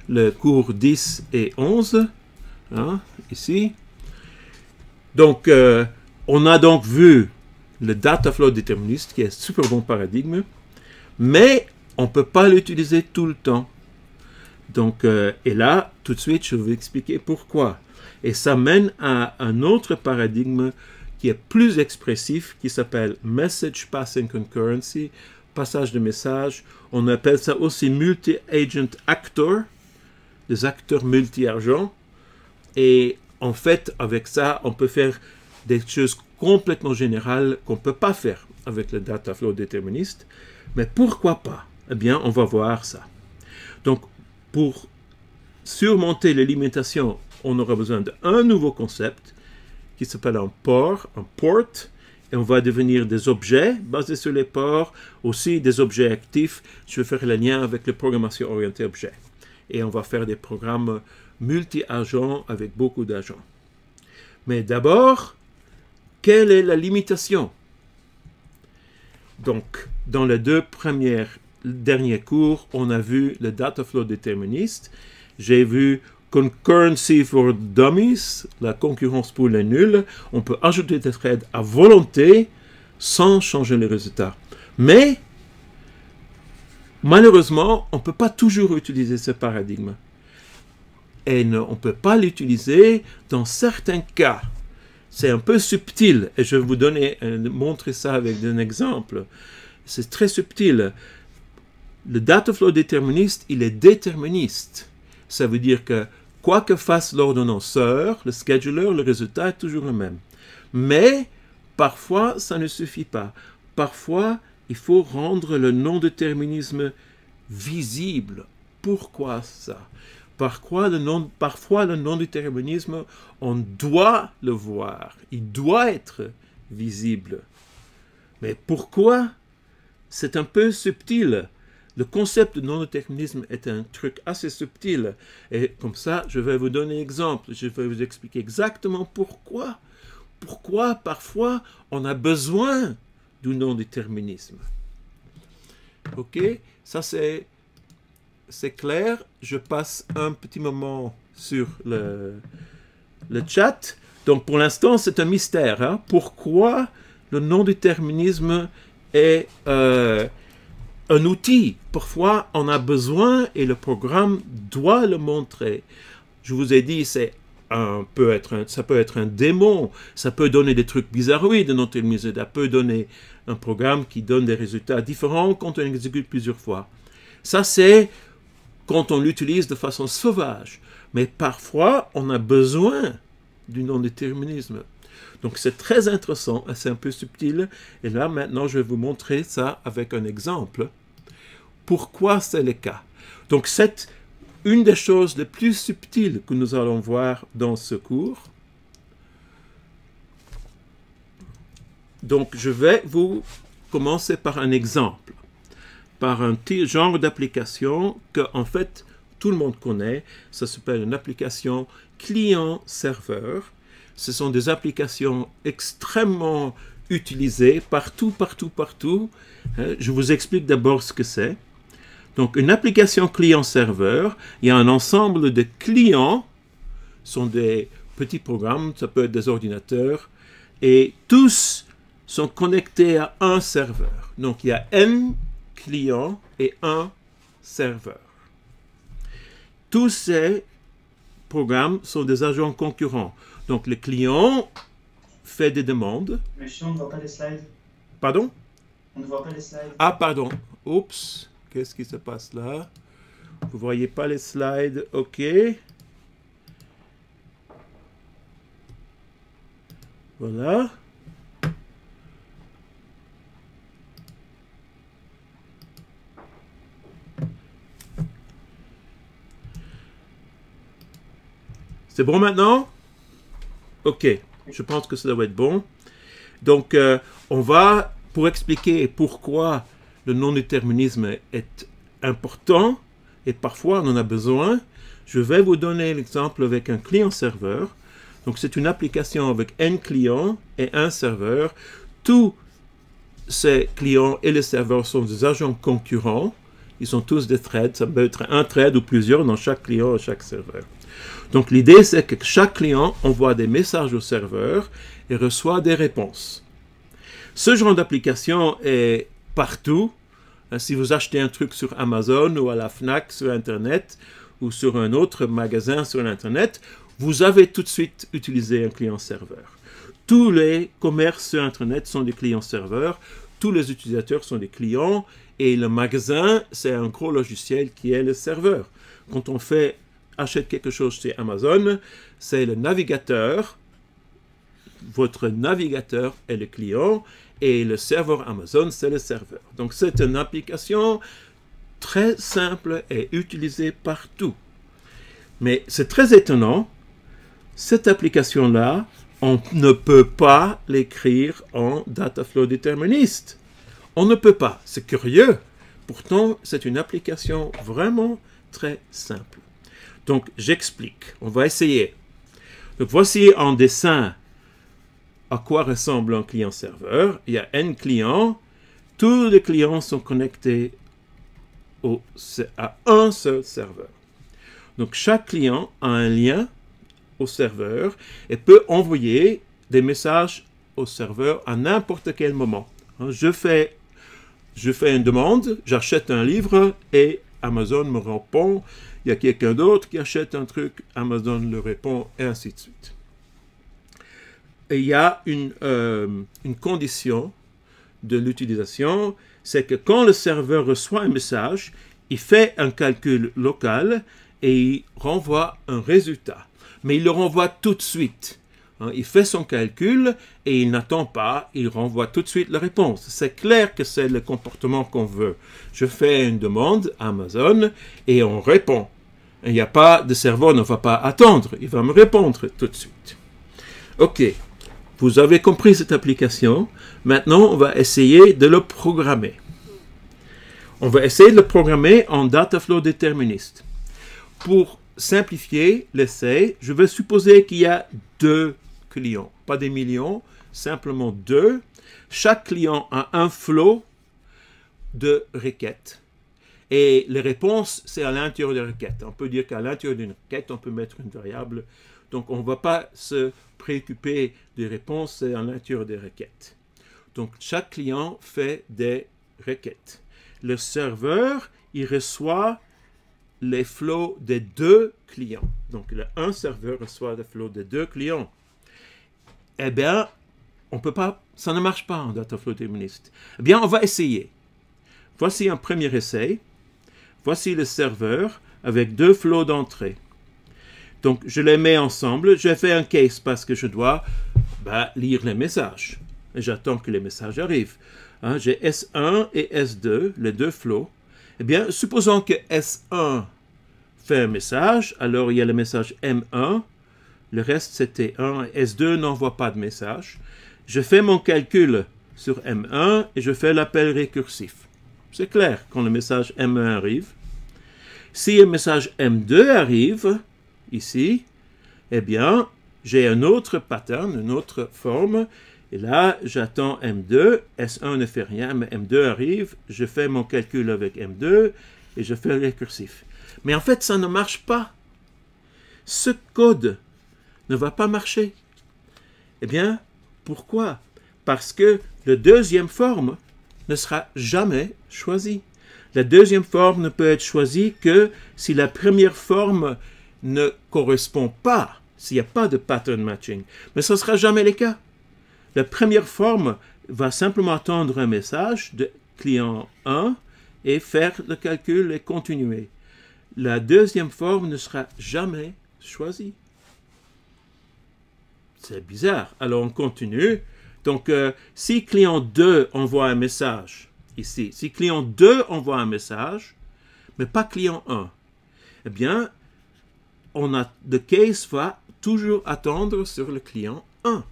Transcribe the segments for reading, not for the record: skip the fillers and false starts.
le cours 10 et 11, hein, ici. Donc, on a donc vu le data flow déterministe, qui est un super bon paradigme, mais on ne peut pas l'utiliser tout le temps. Donc, et là, tout de suite, je vais vous expliquer pourquoi. Et ça mène à un autre paradigme qui est plus expressif, qui s'appelle Message Passing Concurrency, passage de message. On appelle ça aussi Multi-Agent Actor, des acteurs multi-agents. Et en fait, avec ça, on peut faire des choses complètement générales qu'on ne peut pas faire avec le data flow déterministe. Mais pourquoi pas? Eh bien, on va voir ça. Donc, pour surmonter les limitations, on aura besoin d'un nouveau concept qui s'appelle un port, et on va devenir des objets basés sur les ports, aussi des objets actifs. Je vais faire le lien avec la programmation orientée objet. Et on va faire des programmes multi-agents avec beaucoup d'agents. Mais d'abord, quelle est la limitation? Donc, dans les deux derniers cours, on a vu le data flow déterministe. J'ai vu Concurrency for Dummies, la concurrence pour les nuls. On peut ajouter des threads à volonté sans changer les résultats. Mais, malheureusement, on ne peut pas toujours utiliser ce paradigme. Et on ne peut pas l'utiliser dans certains cas. C'est un peu subtil, et je vais vous montrer ça avec un exemple. C'est très subtil. Le data flow déterministe, il est déterministe. Ça veut dire que quoi que fasse l'ordonnanceur, le scheduler, le résultat est toujours le même. Mais, parfois, ça ne suffit pas. Parfois, il faut rendre le non-déterminisme visible. Pourquoi ça? Parfois, le non-déterminisme, on doit le voir. Il doit être visible. Mais pourquoi? C'est un peu subtil. Le concept de non-déterminisme est un truc assez subtil. Et comme ça, je vais vous donner un exemple. Je vais vous expliquer exactement pourquoi. Pourquoi, parfois, on a besoin du non-déterminisme. OK? Ça, c'est clair. Je passe un petit moment sur le chat. Donc, pour l'instant, c'est un mystère. Hein? Pourquoi le non-déterminisme est un outil? Parfois, on a besoin et le programme doit le montrer. Je vous ai dit, ça peut être un démon, ça peut donner des trucs bizarroïdes, ça peut donner un programme qui donne des résultats différents quand on exécute plusieurs fois. Ça, c'est quand on l'utilise de façon sauvage. Mais parfois, on a besoin du non-déterminisme. Donc, c'est très intéressant, c'est un peu subtil. Et là, maintenant, je vais vous montrer ça avec un exemple. Pourquoi c'est le cas? Donc, c'est une des choses les plus subtiles que nous allons voir dans ce cours. Donc, je vais vous commencer par un exemple, par un genre d'application que, en fait, tout le monde connaît. Ça s'appelle une application client-serveur. Ce sont des applications extrêmement utilisées partout, partout, partout. Je vous explique d'abord ce que c'est. Donc, une application client-serveur, il y a un ensemble de clients, ce sont des petits programmes, ça peut être des ordinateurs, et tous sont connectés à un serveur. Donc, il y a N clients et un serveur. Tous ces programmes sont des agents concurrents. Donc, le client fait des demandes. Monsieur, on ne voit pas les slides. Pardon? On ne voit pas les slides. Ah, pardon. Oups. Qu'est-ce qui se passe là? Vous ne voyez pas les slides. OK. Voilà. C'est bon maintenant? OK. Je pense que ça doit être bon. Donc, on va, pour expliquer pourquoi le non-déterminisme est important, et parfois on en a besoin, je vais vous donner l'exemple avec un client-serveur. Donc, c'est une application avec N clients et un serveur. Tous ces clients et les serveurs sont des agents concurrents Ils sont tous des threads. Ça peut être un thread ou plusieurs dans chaque client et chaque serveur. Donc l'idée, c'est que chaque client envoie des messages au serveur et reçoit des réponses. Ce genre d'application est partout. Si vous achetez un truc sur Amazon ou à la Fnac sur Internet ou sur un autre magasin sur Internet, vous avez tout de suite utilisé un client-serveur. Tous les commerces sur Internet sont des clients-serveurs. Tous les utilisateurs sont des clients. Et le magasin, c'est un gros logiciel qui est le serveur. Quand on achète quelque chose chez Amazon, c'est le navigateur. Votre navigateur est le client et le serveur Amazon, c'est le serveur. Donc, c'est une application très simple et utilisée partout. Mais c'est très étonnant, cette application-là, on ne peut pas l'écrire en Dataflow déterministe. On ne peut pas. C'est curieux. Pourtant, c'est une application vraiment très simple. Donc, j'explique. On va essayer. Donc, voici en dessin à quoi ressemble un client-serveur. Il y a N clients. Tous les clients sont connectés à un seul serveur. Donc, chaque client a un lien au serveur et peut envoyer des messages au serveur à n'importe quel moment. Je fais une demande, j'achète un livre et Amazon me répond. Il y a quelqu'un d'autre qui achète un truc, Amazon le répond, et ainsi de suite. Et il y a une condition de l'utilisation, c'est que quand le serveur reçoit un message, il fait un calcul local et il renvoie un résultat. Mais il le renvoie tout de suite. Il fait son calcul et il n'attend pas, il renvoie tout de suite la réponse. C'est clair que c'est le comportement qu'on veut. Je fais une demande à Amazon et on répond. Il n'y a pas de serveur ne va pas attendre, il va me répondre tout de suite. OK, vous avez compris cette application. Maintenant, on va essayer de le programmer. On va essayer de le programmer en Dataflow déterministe. Pour simplifier l'essai, je vais supposer qu'il y a 2 clients, pas des millions, simplement 2. Chaque client a un flow de requêtes. Et les réponses, c'est à l'intérieur des requêtes. On peut dire qu'à l'intérieur d'une requête, on peut mettre une variable. Donc, on ne va pas se préoccuper des réponses, c'est à l'intérieur des requêtes. Donc, chaque client fait des requêtes. Le serveur, il reçoit les flows des 2 clients. Donc, un serveur reçoit les flows des 2 clients. Eh bien, on peut pas, ça ne marche pas en Dataflow déterministe. Eh bien, on va essayer. Voici un premier essai. Voici le serveur avec 2 flows d'entrée. Donc, je les mets ensemble. Je fais un case parce que je dois lire les messages. Et j'attends que les messages arrivent. J'ai S1 et S2, les 2 flows. Eh bien, supposons que S1 fait un message, alors il y a le message M1, le reste c'est T1, S2 n'envoie pas de message. Je fais mon calcul sur M1 et je fais l'appel récursif. C'est clair quand le message M1 arrive. Si le message M2 arrive, ici, eh bien, j'ai un autre pattern, une autre forme. Et là, j'attends M2, S1 ne fait rien, mais M2 arrive, je fais mon calcul avec M2 et je fais le récursif. Mais en fait, ça ne marche pas. Ce code ne va pas marcher. Eh bien, pourquoi? Parce que la deuxième forme ne sera jamais choisie. La deuxième forme ne peut être choisie que si la première forme ne correspond pas, s'il n'y a pas de pattern matching. Mais ce ne sera jamais le cas. La première forme va simplement attendre un message de client 1 et faire le calcul et continuer. La deuxième forme ne sera jamais choisie. C'est bizarre. Alors on continue. Donc si client 2 envoie un message, ici, si client 2 envoie un message, mais pas client 1, eh bien, le case va toujours attendre sur le client 1.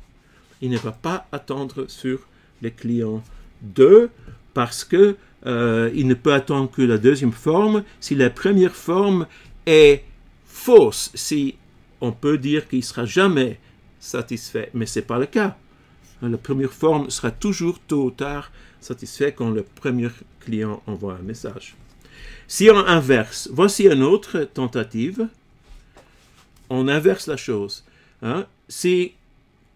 Il ne va pas attendre sur le client 2 parce que il ne peut attendre que la deuxième forme si la première forme est fausse. Si on peut dire qu'il ne sera jamais satisfait, mais ce n'est pas le cas. La première forme sera toujours tôt ou tard satisfaite quand le premier client envoie un message. Si on inverse, voici une autre tentative. On inverse la chose. Hein? Si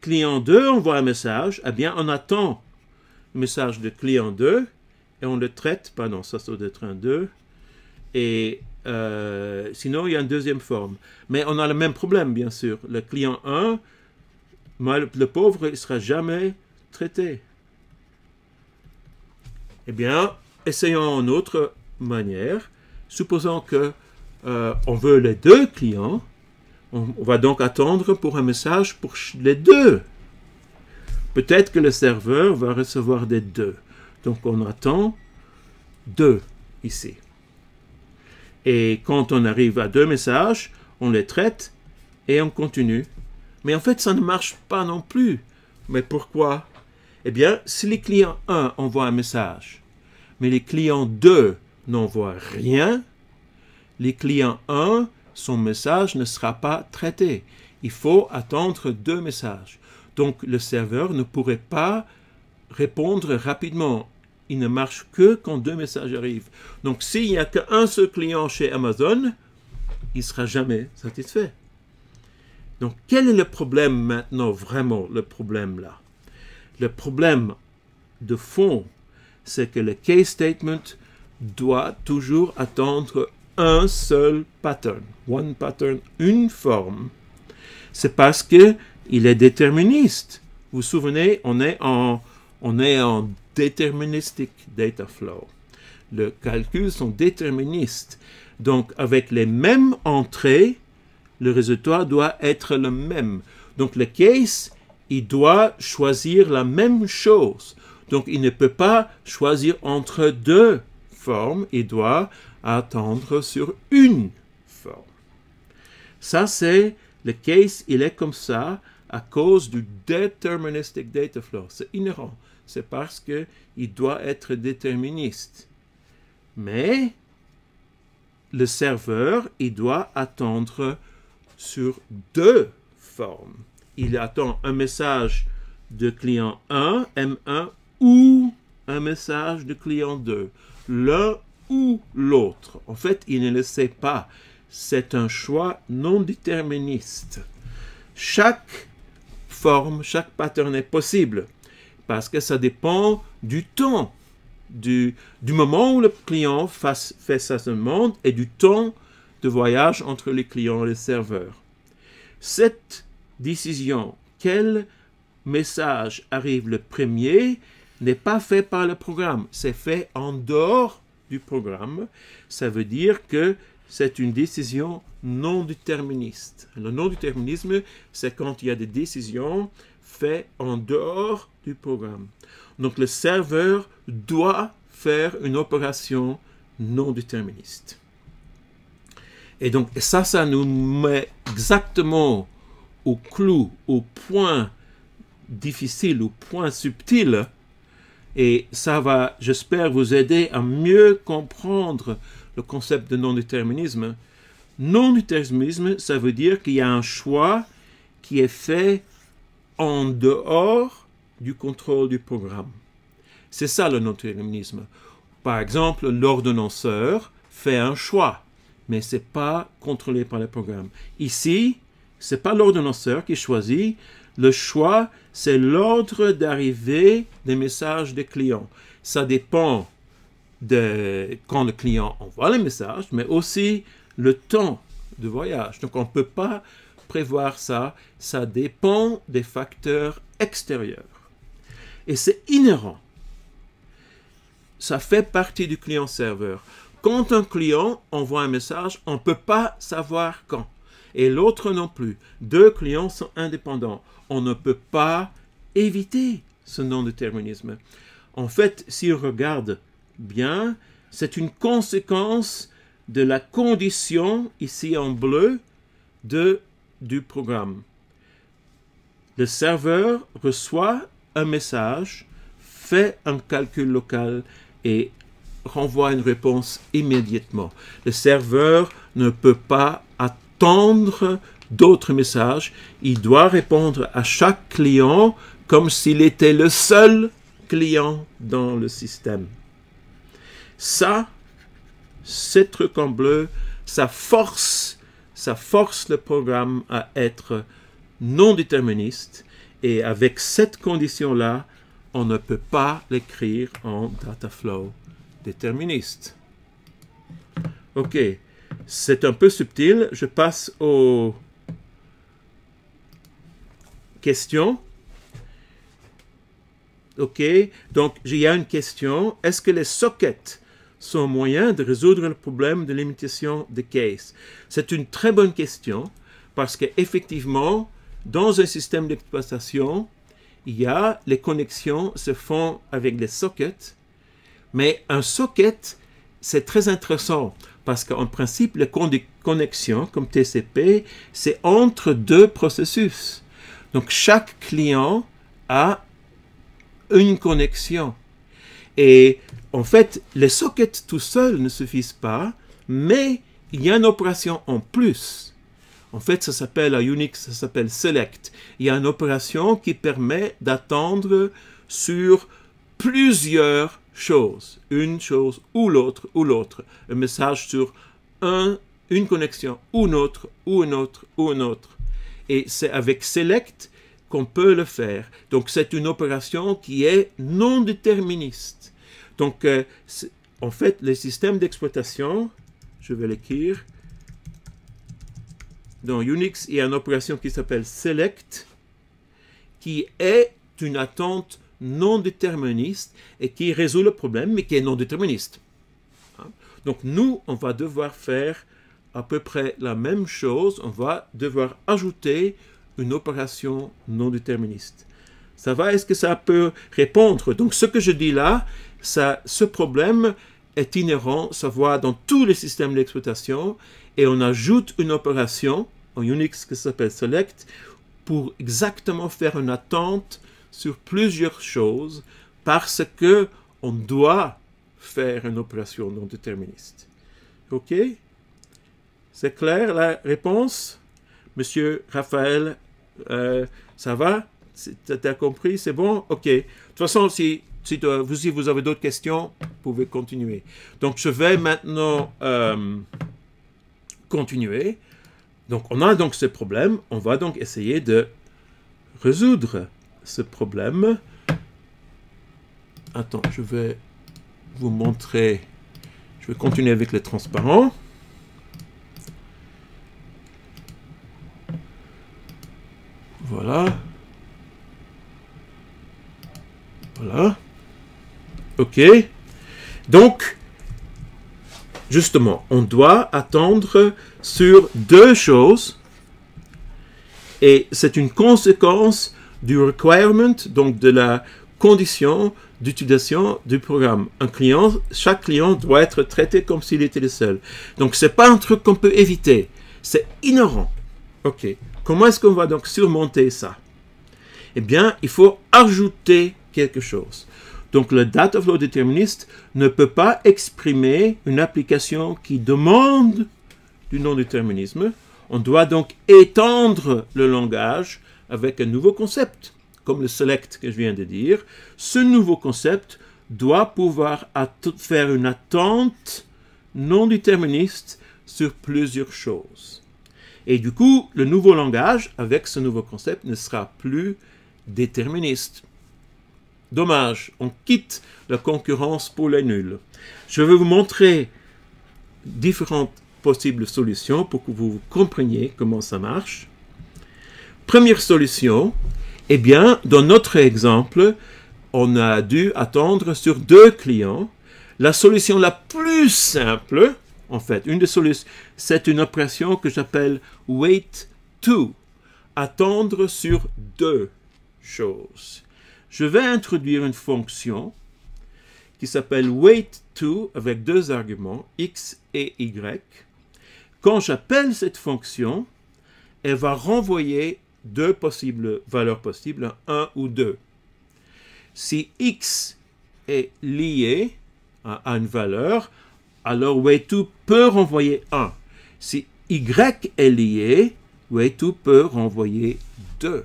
client 2 envoie un message, eh bien, on attend le message de client 2 et on le traite. Pardon, ça doit être un 2. Et sinon, il y a une deuxième forme. Mais on a le même problème, bien sûr. Le client 1, le pauvre, il ne sera jamais traité. Eh bien, essayons une autre manière. Supposons que on veut les deux clients. On va donc attendre pour un message pour les deux. Peut-être que le serveur va recevoir des deux. Donc, on attend 2 ici. Et quand on arrive à 2 messages, on les traite et on continue. Mais en fait, ça ne marche pas non plus. Mais pourquoi? Eh bien, si les clients 1 envoient un message, mais les clients 2 n'envoient rien, les clients 1, son message ne sera pas traité. Il faut attendre 2 messages. Donc, le serveur ne pourrait pas répondre rapidement. Il ne marche que quand 2 messages arrivent. Donc, s'il n'y a qu'un seul client chez Amazon, il ne sera jamais satisfait. Donc, quel est le problème maintenant, vraiment, le problème là? Le problème de fond, c'est que le case statement doit toujours attendre un seul pattern. One pattern, une forme. C'est parce qu'il est déterministe. Vous vous souvenez, on est en deterministic data flow. Les calculs sont déterministes. Donc, avec les mêmes entrées, le résultat doit être le même. Donc, le case, il doit choisir la même chose. Donc, il ne peut pas choisir entre 2 formes. Il doit attendre sur une forme. Ça, c'est le case, il est comme ça à cause du deterministic data flow. C'est inhérent. C'est parce qu'il doit être déterministe. Mais le serveur, il doit attendre sur 2 formes. Il attend un message de client 1, M1, ou un message de client 2. L'un ou l'autre. En fait, il ne le sait pas. C'est un choix non déterministe. Chaque forme, chaque pattern est possible parce que ça dépend du temps, du moment où le client fait sa demande et du temps de voyage entre les clients et les serveurs. Cette décision, quel message arrive le premier, n'est pas fait par le programme. C'est fait en dehors du programme. Ça veut dire que c'est une décision non déterministe. Le non-déterminisme, c'est quand il y a des décisions faites en dehors du programme. Donc le serveur doit faire une opération non déterministe. Et donc ça nous met exactement au clou, au point difficile, au point subtil. Et ça va, j'espère, vous aider à mieux comprendre le concept de non-déterminisme. Non-déterminisme, ça veut dire qu'il y a un choix qui est fait en dehors du contrôle du programme. C'est ça le non-déterminisme. Par exemple, l'ordonnanceur fait un choix, mais ce n'est pas contrôlé par le programme. Ici, ce n'est pas l'ordonnanceur qui choisit. Le choix, c'est l'ordre d'arrivée des messages des clients. Ça dépend de quand le client envoie le message, mais aussi le temps de voyage. Donc, on ne peut pas prévoir ça. Ça dépend des facteurs extérieurs. Et c'est inhérent. Ça fait partie du client-serveur. Quand un client envoie un message, on ne peut pas savoir quand. Et l'autre non plus. 2 clients sont indépendants. On ne peut pas éviter ce non-déterminisme. En fait, si on regarde bien, c'est une conséquence de la condition, ici en bleu, du programme. Le serveur reçoit un message, fait un calcul local et renvoie une réponse immédiatement. Le serveur ne peut pas attendre d'autres messages. Il doit répondre à chaque client comme s'il était le seul client dans le système. Ça, ce truc en bleu, ça force le programme à être non déterministe. Et avec cette condition-là, on ne peut pas l'écrire en data flow déterministe. OK. C'est un peu subtil. Je passe aux questions. OK. Donc, il y a une question. Est-ce que les sockets sont moyens de résoudre le problème de limitation de case? C'est une très bonne question parce qu'effectivement, dans un système d'exploitation, les connexions se font avec des sockets, mais un socket, c'est très intéressant parce qu'en principe, les connexions, comme TCP, c'est entre deux processus. Donc, chaque client a une connexion. Et en fait, les sockets tout seuls ne suffisent pas, mais il y a une opération en plus. En fait, ça s'appelle, à Unix, ça s'appelle select. Il y a une opération qui permet d'attendre sur plusieurs choses. Une chose ou l'autre, ou l'autre. Un message sur une connexion ou une autre, ou une autre, ou une autre. Et c'est avec select qu'on peut le faire. Donc, c'est une opération qui est non déterministe. Donc, en fait, les systèmes d'exploitation, je vais l'écrire, dans Unix, il y a une opération qui s'appelle select, qui est une attente non déterministe et qui résout le problème, mais qui est non déterministe. Donc, nous, on va devoir faire à peu près la même chose. On va devoir ajouter une opération non déterministe. Ça va? Est-ce que ça peut répondre? Donc, ce que je dis là, ce problème est inhérent, ça va dans tous les systèmes d'exploitation, et on ajoute une opération en Unix qui s'appelle select pour exactement faire une attente sur plusieurs choses parce que on doit faire une opération non déterministe. OK? C'est clair la réponse? Monsieur Raphaël, ça va? Tu as compris? C'est bon? OK. De toute façon, si vous avez d'autres questions, vous pouvez continuer. Donc, je vais maintenant continuer. Donc, on a donc ce problème. On va donc essayer de résoudre ce problème. Attends, je vais vous montrer. Je vais continuer avec les transparents. Voilà. Voilà. OK. Donc, justement, on doit attendre sur deux choses. Et c'est une conséquence du requirement, donc de la condition d'utilisation du programme. Chaque client doit être traité comme s'il était le seul. Donc, ce n'est pas un truc qu'on peut éviter. C'est inhérent. OK. Comment est-ce qu'on va donc surmonter ça? Eh bien, il faut ajouter quelque chose. Donc, le data flow déterministe ne peut pas exprimer une application qui demande du non-déterminisme. On doit donc étendre le langage avec un nouveau concept, comme le select que je viens de dire. Ce nouveau concept doit pouvoir faire une attente non déterministe sur plusieurs choses. Et du coup, le nouveau langage, avec ce nouveau concept, ne sera plus déterministe. Dommage, on quitte la concurrence pour les nuls. Je vais vous montrer différentes possibles solutions pour que vous compreniez comment ça marche. Première solution, eh bien, dans notre exemple, on a dû attendre sur deux clients. La solution la plus simple, en fait, une des solutions, c'est une opération que j'appelle wait to, attendre sur deux choses. Je vais introduire une fonction qui s'appelle wait2 avec deux arguments, x et y. Quand j'appelle cette fonction, elle va renvoyer deux valeurs possibles, 1 ou 2. Si x est lié à une valeur, alors wait2 peut renvoyer 1. Si y est lié, wait2 peut renvoyer 2.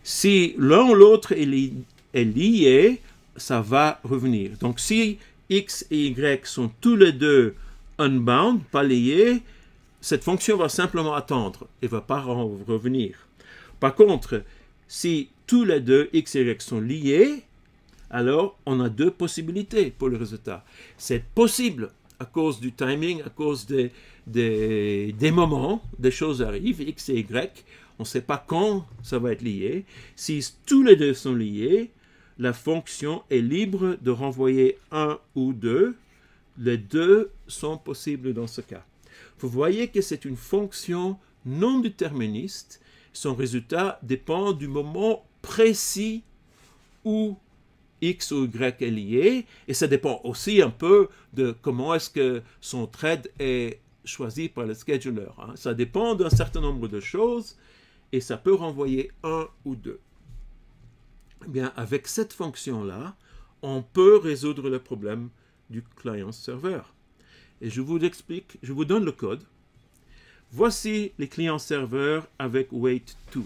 Si l'un ou l'autre est lié, ça va revenir. Donc, si X et Y sont tous les deux unbound, pas liés, cette fonction va simplement attendre et ne va pas revenir. Par contre, si tous les deux X et Y sont liés, alors on a deux possibilités pour le résultat. C'est possible à cause du timing, à cause des moments, des choses arrivent, X et Y, on ne sait pas quand ça va être lié. Si tous les deux sont liés, la fonction est libre de renvoyer un ou deux. Les deux sont possibles dans ce cas. Vous voyez que c'est une fonction non déterministe. Son résultat dépend du moment précis où X ou Y est lié. Et ça dépend aussi un peu de comment est-ce que son thread est choisi par le scheduler. Ça dépend d'un certain nombre de choses et ça peut renvoyer un ou deux. Eh bien, avec cette fonction-là, on peut résoudre le problème du client-serveur. Et je vous explique, je vous donne le code. Voici les clients-serveurs avec wait2.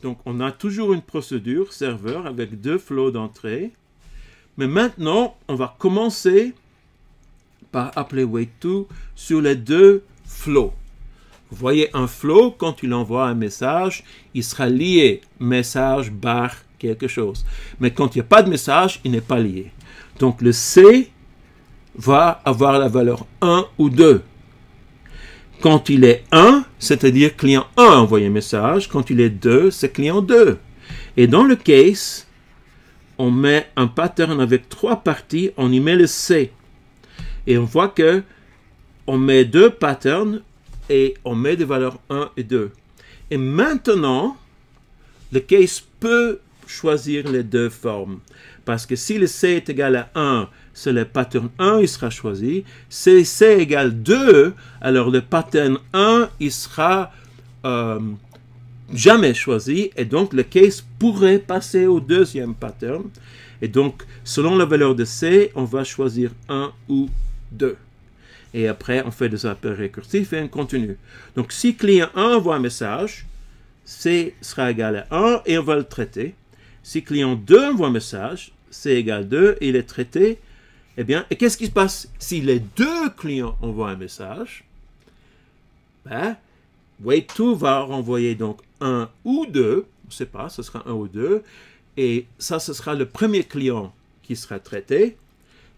Donc, on a toujours une procédure serveur avec deux flows d'entrée. Mais maintenant, on va commencer par appeler wait2 sur les deux flows. Vous voyez un flow, quand il envoie un message, il sera lié message barre quelque chose. Mais quand il n'y a pas de message, il n'est pas lié. Donc, le C va avoir la valeur 1 ou 2. Quand il est 1, c'est-à-dire client 1 a envoyé un message. Quand il est 2, c'est client 2. Et dans le case, on met un pattern avec 3 parties, on y met le C. Et on voit que on met 2 patterns et on met des valeurs 1 et 2. Et maintenant, le case peut choisir les deux formes. Parce que si le C est égal à 1, c'est le pattern 1, il sera choisi. Si C égale 2, alors le pattern 1, il sera jamais choisi. Et donc, le case pourrait passer au deuxième pattern. Et donc, selon la valeur de C, on va choisir 1 ou 2. Et après, on fait des appels récursifs et on continue. Donc, si client 1 envoie un message, C sera égal à 1 et on va le traiter. Si client 2 envoie un message, C égale 2 et il est traité, eh bien, et qu'est-ce qui se passe si les deux clients envoient un message? Ben, wait2 va renvoyer donc 1 ou 2, on ne sait pas, ce sera 1 ou 2, et ça, ce sera le premier client qui sera traité,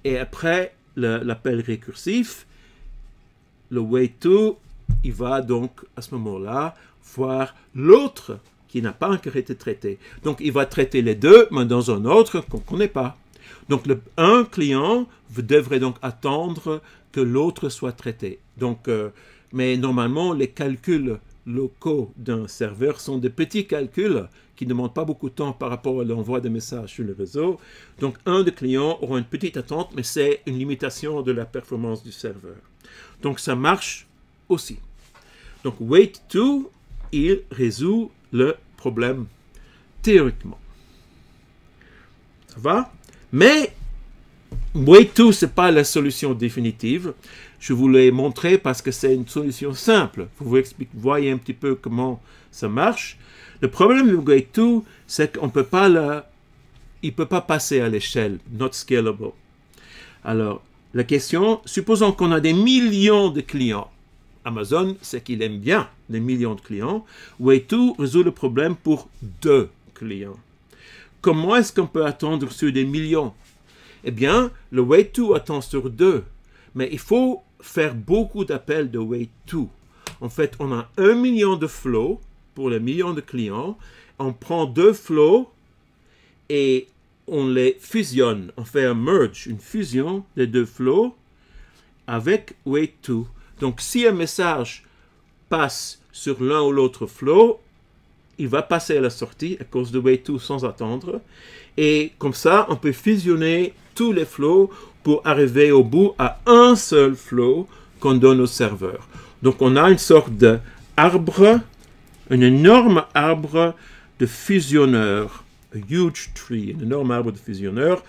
et après l'appel récursif, le wait2, il va donc à ce moment-là voir l'autre qui n'a pas encore été traité. Donc, il va traiter les deux, mais dans un autre qu'on ne connaît pas. Donc, un client devrait donc attendre que l'autre soit traité. Donc, mais normalement, les calculs locaux d'un serveur sont des petits calculs qui ne demandent pas beaucoup de temps par rapport à l'envoi de messages sur le réseau. Donc, un des clients aura une petite attente, mais c'est une limitation de la performance du serveur. Donc, ça marche aussi. Donc, wait2, il résout le problème théoriquement. Ça va? Mais wait2, ce n'est pas la solution définitive. Je vous l'ai montré parce que c'est une solution simple. Vous voyez un petit peu comment ça marche. Le problème de wait2, c'est qu'on peut pas il peut pas passer à l'échelle, not scalable. Alors, la question, supposons qu'on a des millions de clients. Amazon, c'est qu'il aime bien les millions de clients. Wait2 résout le problème pour 2 clients. Comment est-ce qu'on peut attendre sur des millions? Eh bien, le wait2 attend sur 2. Mais il faut faire beaucoup d'appels de wait2. En fait, on a 1 million de flows pour les millions de clients. On prend 2 flows et on les fusionne. On fait un merge, une fusion des 2 flows avec wait2. Donc, si un message passe sur l'un ou l'autre flow, il va passer à la sortie à cause de wait2 sans attendre. Et comme ça, on peut fusionner tous les flows pour arriver au bout à un seul flow qu'on donne au serveur. Donc, on a une sorte d'arbre, un énorme arbre de fusionneurs, a huge tree, un énorme arbre de fusionneurs.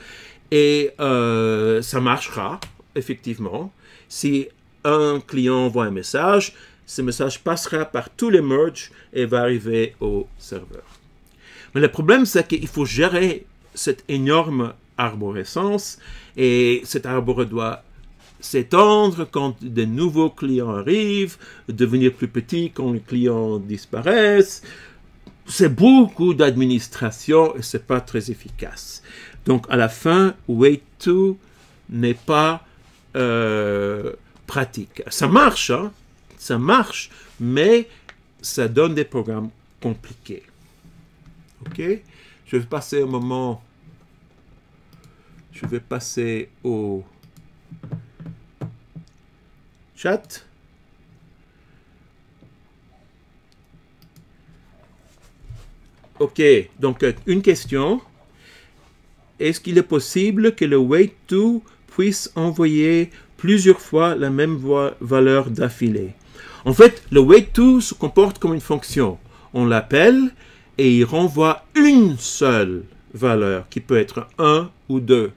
Et ça marchera, effectivement, si un client envoie un message, ce message passera par tous les merges et va arriver au serveur. Mais le problème, c'est qu'il faut gérer cet énorme arborescence, et cet arbre doit s'étendre quand de nouveaux clients arrivent, devenir plus petit quand les clients disparaissent. C'est beaucoup d'administration et c'est pas très efficace. Donc à la fin, Wait2 n'est pas pratique. Ça marche, hein? Ça marche, mais ça donne des programmes compliqués. Ok? Je vais passer un moment. Je vais passer au chat. Ok, donc une question. Est-ce qu'il est possible que le Wait2 puisse envoyer plusieurs fois la même valeur d'affilée? En fait, le Wait2 se comporte comme une fonction. On l'appelle et il renvoie une seule valeur qui peut être 1 ou 2.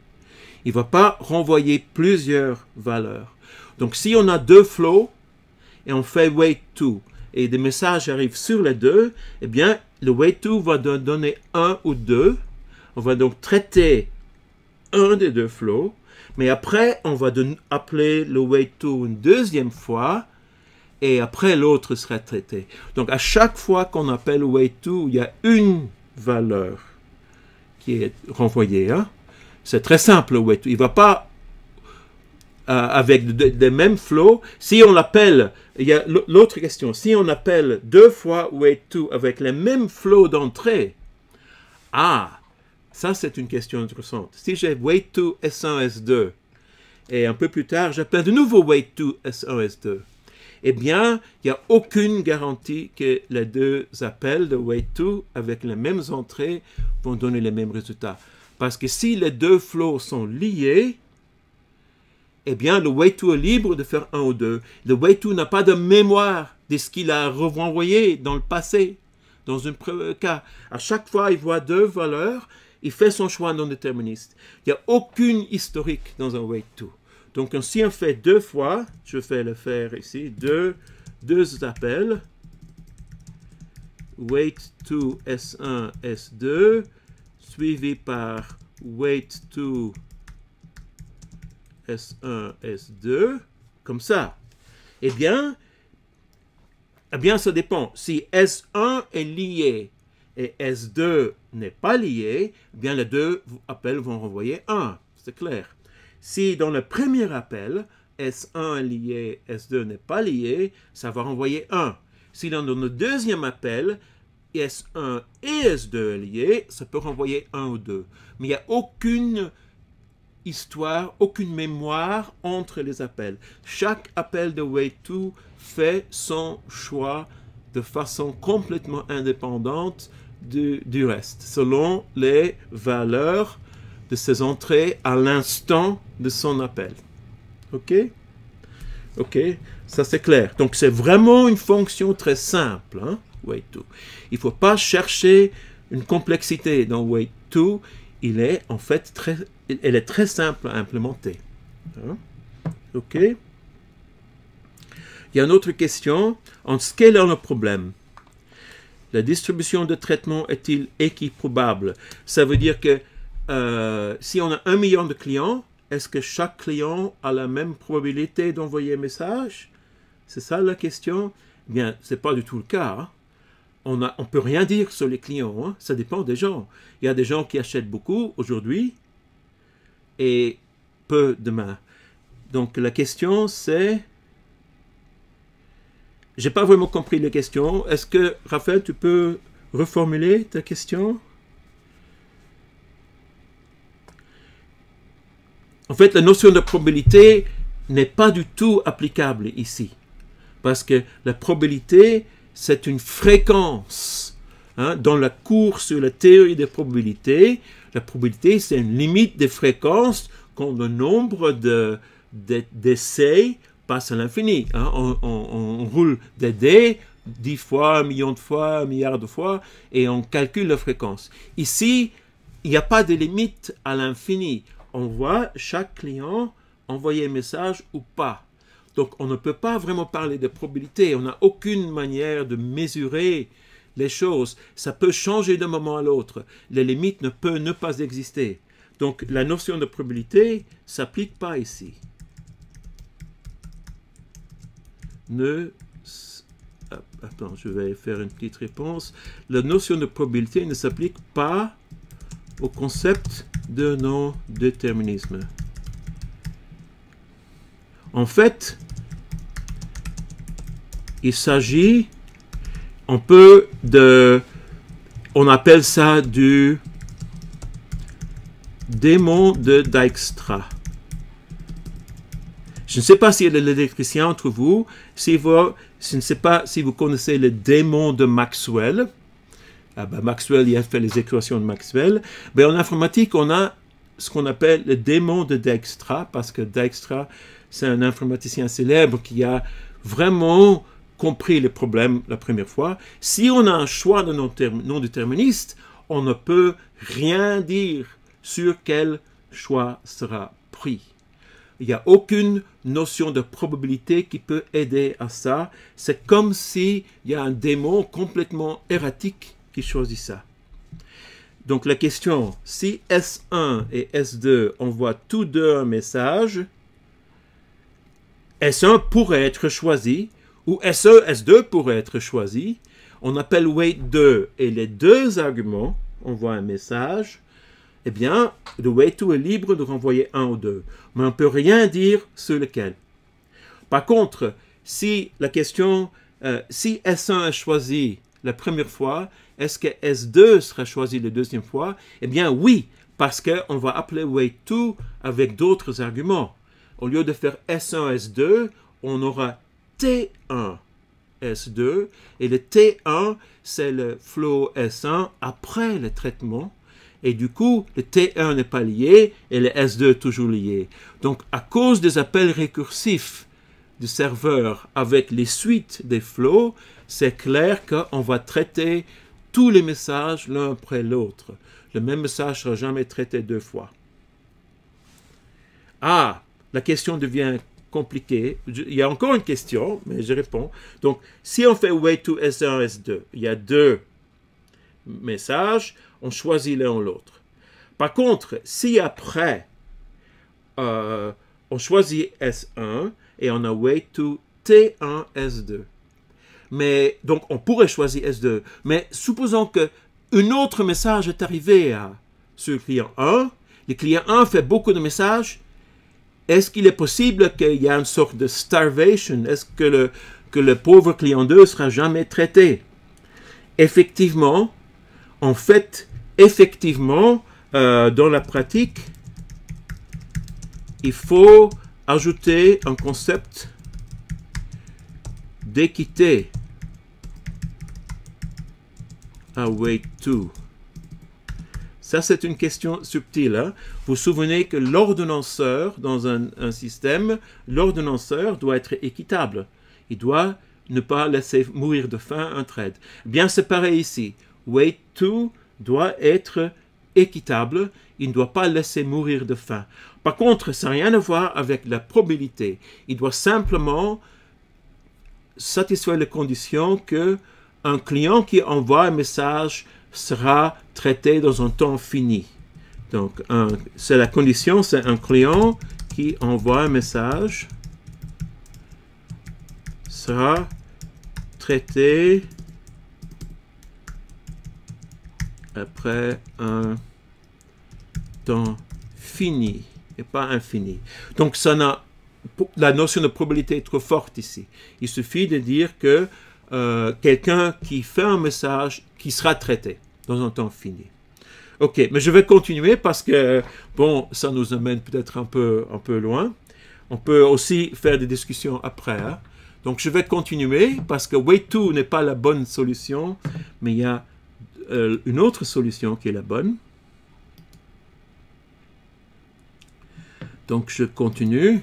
Il ne va pas renvoyer plusieurs valeurs. Donc si on a deux flows et on fait Wait2 et des messages arrivent sur les deux, eh bien le Wait2 va donner 1 ou 2. On va donc traiter un des deux flows, mais après on va appeler le Wait2 une deuxième fois et après l'autre sera traité. Donc à chaque fois qu'on appelle Wait2, il y a une valeur qui est renvoyée. Hein? C'est très simple le Wait2. Il ne va pas avec des mêmes flows. Si on l'appelle, il y a l'autre question, si on appelle deux fois Wait2 avec les mêmes flows d'entrée, ça c'est une question intéressante. Si j'ai Wait2 S1, S2, et un peu plus tard, j'appelle de nouveau Wait2 S1, S2, eh bien, il n'y a aucune garantie que les deux appels de Wait2 avec les mêmes entrées vont donner les mêmes résultats. Parce que si les deux flows sont liés, eh bien, le Wait2 est libre de faire 1 ou 2. Le Wait2 n'a pas de mémoire de ce qu'il a renvoyé dans le passé. Dans un cas, à chaque fois, il voit deux valeurs, il fait son choix non déterministe. Il n'y a aucune historique dans un Wait2. Donc, si on fait deux fois, je vais le faire ici, deux appels, Wait2 S1, S2, suivi par Wait2 S1, S2, comme ça. Eh bien, ça dépend. Si S1 est lié et S2 n'est pas lié, eh bien les deux appels vont renvoyer 1. C'est clair. Si dans le premier appel, S1 est lié, S2 n'est pas lié, ça va renvoyer 1. Si dans le deuxième appel, S1 et S2 est lié, ça peut renvoyer 1 ou 2. Mais il n'y a aucune histoire, aucune mémoire entre les appels. Chaque appel de Wait2 fait son choix de façon complètement indépendante du reste, selon les valeurs de ses entrées à l'instant de son appel. OK? OK? Ça c'est clair. Donc c'est vraiment une fonction très simple, hein, Wait2. Il ne faut pas chercher une complexité dans Wait2. Elle est très simple à implémenter. Hein? OK? Il y a une autre question. En scalant le problème, la distribution de traitement est-il équiprobable? Ça veut dire que si on a 1 million de clients, est-ce que chaque client a la même probabilité d'envoyer un message? C'est ça la question? Bien, ce n'est pas du tout le cas. Hein? On ne peut rien dire sur les clients. Hein? Ça dépend des gens. Il y a des gens qui achètent beaucoup aujourd'hui et peu demain. Donc la question c'est... J'ai pas vraiment compris la question. Est-ce que, Raphaël, tu peux reformuler ta question? En fait, la notion de probabilité n'est pas du tout applicable ici. Parce que la probabilité, c'est une fréquence. Hein? Dans la course sur la théorie des probabilités, la probabilité, c'est une limite de fréquence quand le nombre d'essais passe à l'infini. Hein? On roule des dés 10 fois, 1 million de fois, 1 milliard de fois, et on calcule la fréquence. Ici, il n'y a pas de limite à l'infini. On voit chaque client envoyer un message ou pas. Donc, on ne peut pas vraiment parler de probabilité. On n'a aucune manière de mesurer les choses. Ça peut changer d'un moment à l'autre. Les limites ne peuvent ne pas exister. Donc, la notion de probabilité ne s'applique pas ici. Attends, je vais faire une petite réponse. La notion de probabilité ne s'applique pas au concept de non-déterminisme. En fait, il s'agit un peu de... On appelle ça du démon de Dijkstra. Je ne sais pas s'il y a des électriciens entre vous. Je ne sais pas si vous connaissez le démon de Maxwell. Maxwell, il a fait les équations de Maxwell. Mais en informatique, on a ce qu'on appelle le démon de Dijkstra, parce que Dijkstra, c'est un informaticien célèbre qui a vraiment compris le problème la première fois. Si on a un choix de non déterministe, on ne peut rien dire sur quel choix sera pris. Il n'y a aucune notion de probabilité qui peut aider à ça. C'est comme s'il y a un démon complètement erratique qui choisit ça. Donc la question, si S1 et S2 envoient tous deux un message, S1 pourrait être choisi, ou S1, S2 pourrait être choisi. On appelle weight 2, et les deux arguments envoient un message. Eh bien, le weight 2 est libre de renvoyer un ou deux. Mais on ne peut rien dire sur lequel. Par contre, si la question, si S1 est choisi la première fois, est-ce que S2 sera choisi la deuxième fois? Eh bien, oui, parce qu'on va appeler weight 2 avec d'autres arguments. Au lieu de faire S1, S2, on aura T1, S2, et le T1, c'est le flow S1 après le traitement. Et du coup, le T1 n'est pas lié et le S2 est toujours lié. Donc, à cause des appels récursifs du serveur avec les suites des flows, c'est clair qu'on va traiter tous les messages l'un après l'autre. Le même message ne sera jamais traité deux fois. Ah, la question devient compliquée. Il y a encore une question, mais je réponds. Donc, si on fait weight to S1, S2, il y a deux messages, on choisit l'un ou l'autre. Par contre, si après, on choisit S1 et on a weight to T1, S2. Mais, donc, on pourrait choisir S2. Mais supposons qu'un autre message est arrivé sur le client 1. Le client 1 fait beaucoup de messages. Est-ce qu'il est possible qu'il y ait une sorte de starvation? Est-ce que le pauvre client 2 ne sera jamais traité? Effectivement, en fait, dans la pratique, il faut ajouter un concept d'équité à weight 2. Ça, c'est une question subtile. Hein? Vous vous souvenez que l'ordonnanceur, dans un système, l'ordonnanceur doit être équitable. Il doit ne pas laisser mourir de faim un thread. Bien, c'est pareil ici. Weight 2 doit être équitable. Il ne doit pas laisser mourir de faim. Par contre, ça n'a rien à voir avec la probabilité. Il doit simplement satisfaire les conditions qu'un client qui envoie un message sera traité dans un temps fini. Donc, c'est la condition, c'est un client qui envoie un message sera traité après un temps fini et pas infini. Donc, la notion de probabilité est trop forte ici. Il suffit de dire que quelqu'un qui fait un message qui sera traité dans un temps fini. Ok, mais je vais continuer parce que, bon, ça nous amène peut-être un peu loin. On peut aussi faire des discussions après. Hein? Donc, je vais continuer parce que weight 2 n'est pas la bonne solution, mais il y a une autre solution qui est la bonne. Donc, je continue.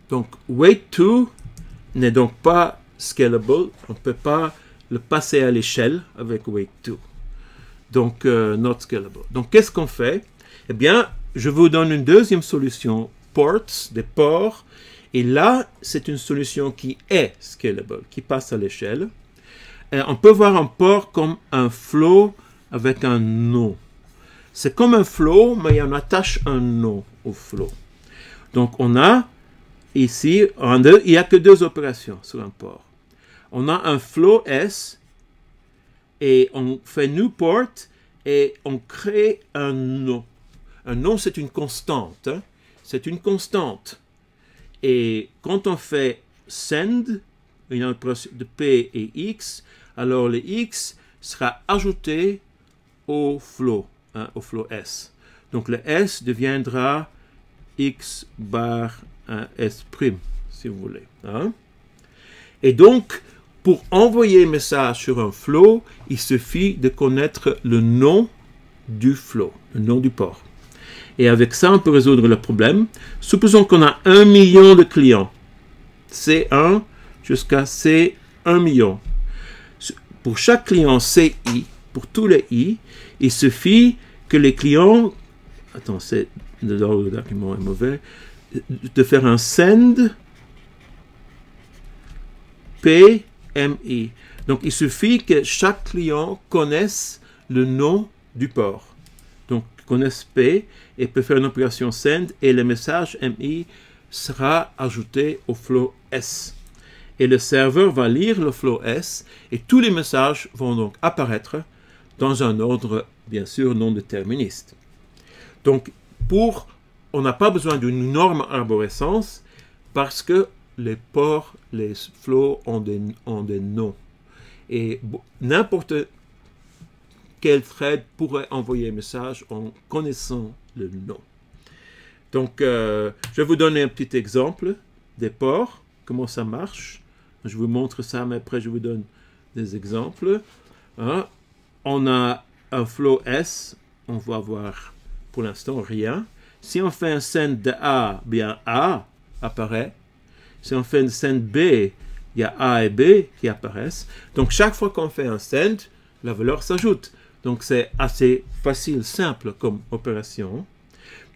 Donc, weight 2 n'est donc pas scalable. On ne peut pas le passer à l'échelle avec weight 2. Donc, not scalable. Donc, qu'est-ce qu'on fait? Eh bien, je vous donne une deuxième solution, ports, des ports. Et là, c'est une solution qui est scalable, qui passe à l'échelle. on peut voir un port comme un flow avec un nom. C'est comme un flow, mais on attache un nom au flow. Donc on a ici, il n'y a que deux opérations sur un port. On a un flow S et on fait new port et on crée un nom. Un nom, c'est une constante. Hein? C'est une constante. Et quand on fait send, une opération de P et X, alors le X sera ajouté au flow, hein, au flow S. Donc le S deviendra X bar S prime, si vous voulez. Hein? Et donc, pour envoyer un message sur un flow, il suffit de connaître le nom du flow, le nom du port. Et avec ça, on peut résoudre le problème. Supposons qu'on a 1 million de clients. C1 jusqu'à C1 million. Pour chaque client CI, pour tous les I, il suffit que les clients... Attends, le document est mauvais. De faire un send PMI. Donc, il suffit que chaque client connaisse le nom du port. Donc, connaisse P et peut faire une opération send et le message MI sera ajouté au flow S. Et le serveur va lire le flow S et tous les messages vont donc apparaître dans un ordre, bien sûr, non déterministe. Donc, on n'a pas besoin d'une énorme arborescence parce que les ports, les flows ont des noms. Et n'importe quel thread pourrait envoyer un message en connaissant le nom. Donc, je vais vous donner un petit exemple des ports, comment ça marche. Je vous montre ça, mais après je vous donne des exemples. Hein? On a un flow S, on va voir pour l'instant rien. Si on fait un send de A, bien A apparaît. Si on fait un send B, il y a A et B qui apparaissent. Donc chaque fois qu'on fait un send, la valeur s'ajoute. Donc c'est assez facile, simple comme opération.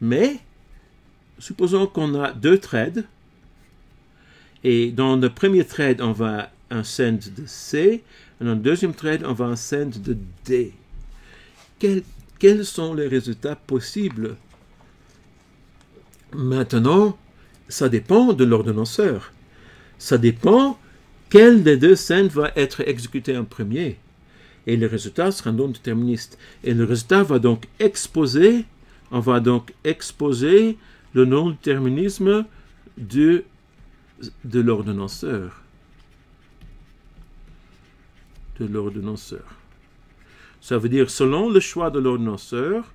Mais supposons qu'on a deux threads. Et dans le premier thread, on va un send de C. Et dans le deuxième thread, on va un send de D. Quels sont les résultats possibles? Maintenant, ça dépend de l'ordonnanceur. Ça dépend quel des deux sends va être exécuté en premier. Et le résultat sera non déterministe. Et le résultat va donc exposer, on va donc exposer le non-déterminisme de l'ordonnanceur. Ça veut dire, selon le choix de l'ordonnanceur,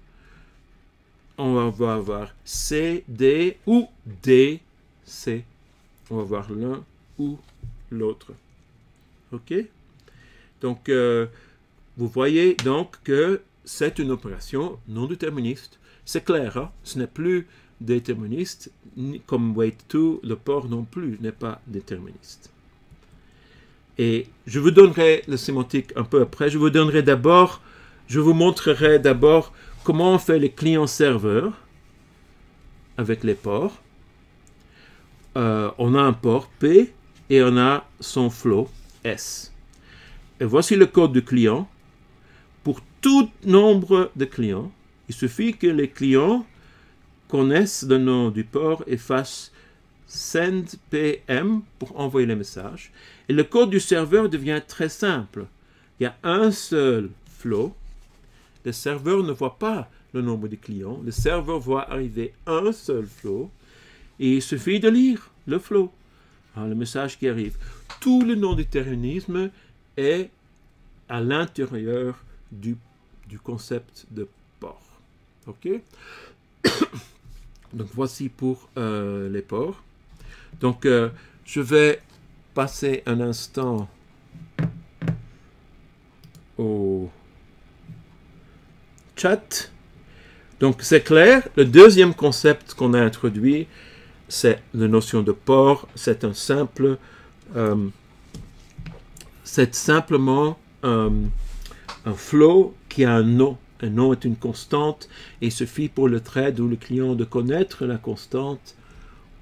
on va avoir C, D ou D, C. On va avoir l'un ou l'autre. OK? Donc, vous voyez donc que c'est une opération non déterministe. C'est clair, hein? Ce n'est plus déterministe, comme wait2, le port non plus n'est pas déterministe. Et je vous donnerai la sémantique un peu après. Je vous montrerai d'abord comment on fait les clients-serveurs avec les ports. On a un port P et on a son flow S. Et voici le code du client. Pour tout nombre de clients, il suffit que les clients connaissent le nom du port et fassent send PM pour envoyer le message. Et le code du serveur devient très simple. Il y a un seul flow. Le serveur ne voit pas le nombre de clients. Le serveur voit arriver un seul flow. Et il suffit de lire le flow, hein, le message qui arrive. Tout le non-déterminisme est à l'intérieur du concept de port. OK? Donc, voici pour les ports. Donc, je vais passer un instant au chat. Donc, c'est clair. Le deuxième concept qu'on a introduit, c'est la notion de port. C'est un simple... c'est simplement un flow qui a un nom. Un nom est une constante et il suffit pour le thread ou le client de connaître la constante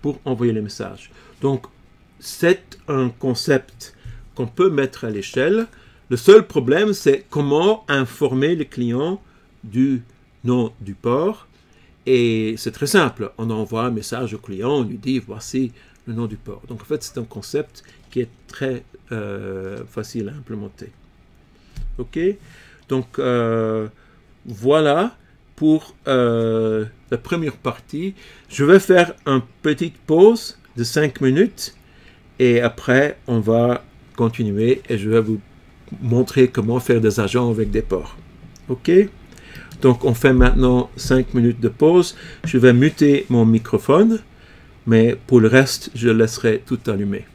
pour envoyer le message. Donc, c'est un concept qu'on peut mettre à l'échelle, Le seul problème, c'est comment informer le client du nom du port. Et c'est très simple. On envoie un message au client, on lui dit voici le nom du port. Donc en fait, c'est un concept qui est très facile à implémenter. OK? Donc voilà pour la première partie. Je vais faire une petite pause de 5 minutes et après on va continuer et je vais vous montrer comment faire des agents avec des ports. OK? Donc on fait maintenant 5 minutes de pause. Je vais muter mon microphone, mais pour le reste, je laisserai tout allumé.